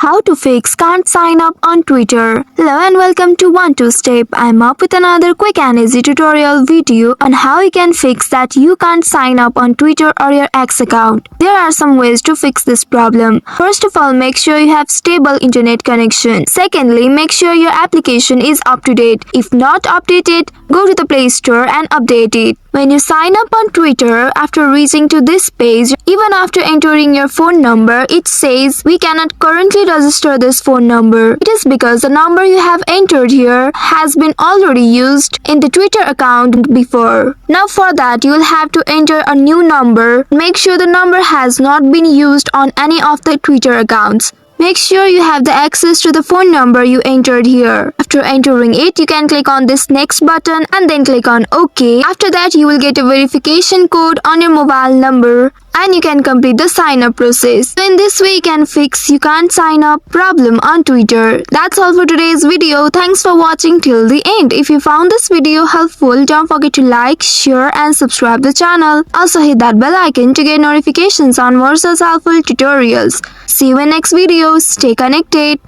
How to fix can't sign up on Twitter. Hello and welcome to 1-2 Step. I'm up with another quick and easy tutorial video on how you can fix that you can't sign up on Twitter or your X account. There are some ways to fix this problem. First of all, make sure you have stable internet connection. Secondly, make sure your application is up to date. If not updated, go to the Play Store and update it. When you sign up on Twitter, after reaching to this page, even after entering your phone number, it says we cannot currently register this phone number. It is because the number you have entered here has been already used in the Twitter account before. Now for that, you will have to enter a new number. Make sure the number has not been used on any of the Twitter accounts. Make sure you have the access to the phone number you entered here. After entering it, you can click on this next button and then click on OK. After that, you will get a verification code on your mobile number and you can complete the sign up process. So in this way, you can fix you can't sign up problem on Twitter. That's all for today's video. Thanks for watching till the end. If you found this video helpful, don't forget to like, share and subscribe the channel. Also hit that bell icon to get notifications on more such helpful tutorials. See you in next video. Stay connected.